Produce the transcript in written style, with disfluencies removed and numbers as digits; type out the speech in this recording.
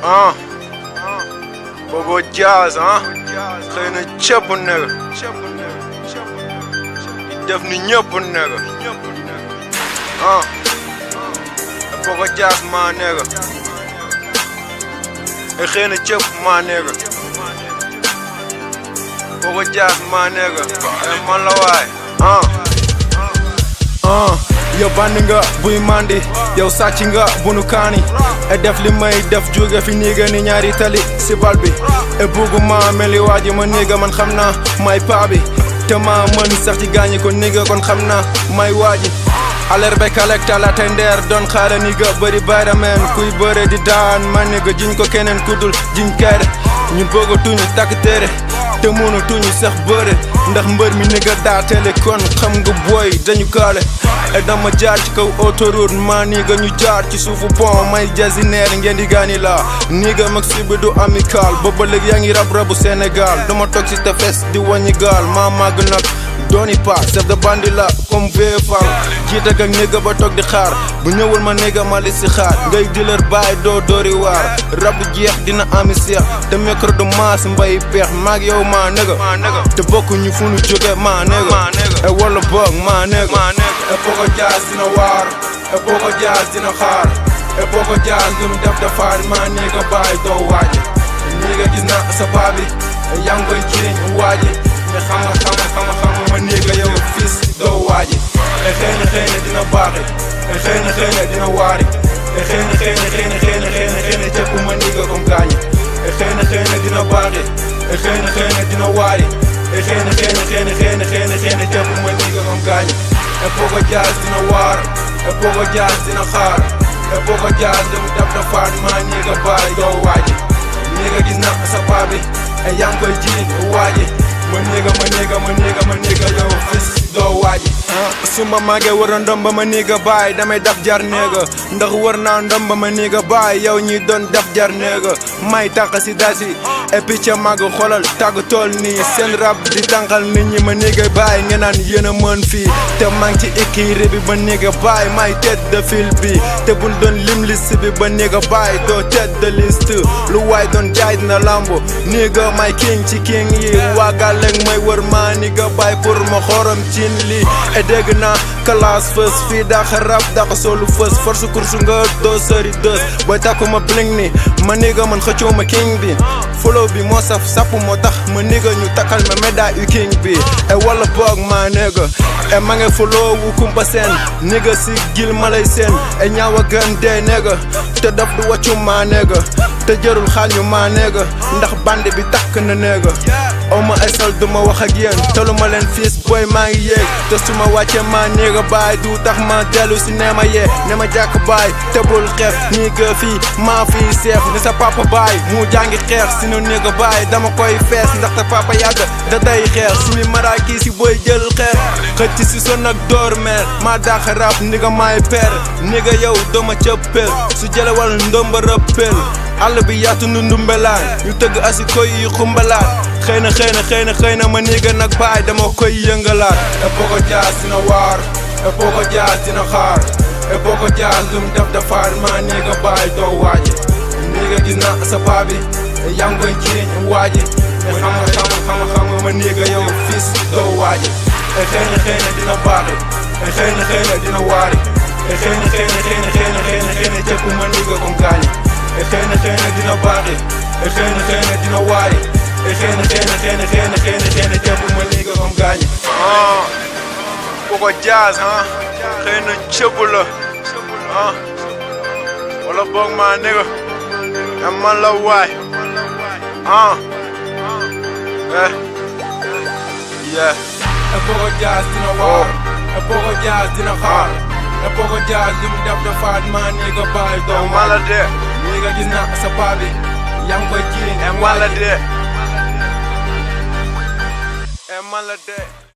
ah Bobo Jazz xëy na cëpp nega def ni ñëpp nega Bobo Jazz maa nega xëy na cëpp maa nega Bobo Jazz maa nega man la waay yow bandi nga buy mandi yow sàcc nga bunu kaani def li may def jóge fi niiga ni ñaari tali si bal bi bugguma meli waaji ma niiga man xam naa may paa bi te ma mën sax ci gaañi ko niiga kon xam naa may waaji alerbe kalek talate ndeer doon xaala niiga bëri bayra meen kuy bëre di daan ma niiga jiñ ko keneen kudul jiñ kayre ñun bëgga tuñu takk téere te mënu tuñu sax bëre ndax mbër mi niga daa tele kon xam nga booy dañu kaale dama jaar ci kaw autoroute maa niga ñu jaar ci suufu pont may jasineer ngeen di gaani la niga mag si bi du amical booba léegi yaa ngi rab-rabu Sénégal dama toog si tefes di wàññi gaal maa màgg nag dooni pa chef de bandi la comme VFal jiite ak niga ba toog di xaar bu ñëwul ma niga ma li si xaar ngay dealer baay doo doori waar rab jeex dina ami seex te micro de maas mbay peex maag yow maa nega te bokk ñu fu nu jóge maa nega wala boog maa nega Bobo Jazz dina waar Bobo Jazz dina xaar Bobo Jazz lu mu def defaat maa niga baay doo waaji niga gis na sa baabi yaa ngi koy jiriñ waaji ne xam ma niga yow fils doo waaji xëy na dina baaxi xëy na dina waari xëy na jëpp ma niga comme gaañi xëy na dina baaxi xëy na dina waari xëy na jëpp ma niga comme gaañi Bobo Jazz dina waar Bobo Jazz dina xaar Bobo Jazz lu mu def defaat maa niga baay doo waaji niga gis na sa paa bi yaa ngi koy jiiñ waaji ma niga yow fils doo waaji suma màggee war na ndomba ma niga baay damay daf jar néega ndax war naa ndomba ma niga baay yow ñi doon daf jar néega may tànq si dasi et puis ca màgg xolal tàgg tool nii seen rab di tànqal nit ñi ma niga baay ngeen naan yéen a mën fii te maa ngi ci écurie bi ba niga baay may tête de file bi te buñ doon lim liste bi ba niga baay doo tête de liste lu waay doon jaay dina lambo niga may king ci king yi waagal léeg may wër maa niga baay pour ma xorom cin li et dégg naa classe fës fii daxa rab daxa solu fës force course nga doo sëri dës booy takku ma bling ni ma niga man xëccoo ma king bi follow bi moo saf sapp moo tax ma niga ñu takkal ma médaille yu king bi wala boog maa niga ma nge follow wu kumpa seen niga si gil ma lay seen ñaawa gën dee niga te daf du wàccu maa niga te jërul xaal ñu maa niga ndax bande bi takk na niga aw ma ay sol du ma wax ak yéen tolu ma leen fiis booy maa ngi yéeg te su ma wàccee maa niga baay du tax ma dellu si nee ma yee ne ma jàkk baay te bul xeex niga fii maa fii seef ni sa papa baay mu jàngi xeex si nu niga baay dama koy fees ndaxte papa yàgg da day xeex si mi maraaki si booy jël xeex xëcc si son ak door meer maa dàq rap niga maay per niga yow dooma cëppel su jële wal ndomba rëppel àll bi yaatu nu ndumbelaan ñu tëgg asi koy yu xumbalaat xëy na ma niga nag baay dama koy yëngalaat Bobo Jazz dina waar Bobo Jazz dina xaar Bobo Jazz lu mu def defaat maa niga baay doo waaji niga gis na sa paa bi yaa ngi koy jiriñ waaji ne xam nga ma niga yow fils doo waaji xëy na dina baaxi xëy na dina waari xëy na jëpp ma niga comme gaañi xëy na dina baaxi xëy na dina waari xëy na jëpp ma niga comme gaañi Bobo Jazz xëy na cëpp la wala boog maa niga man la waay Bobo Jazz dina waar Bobo Jazz dina xaar Bobo Jazz lu mu def defaat maa niga baay doo mala de niga gis na sa paa bi yaa ngi koy jiiñ mala de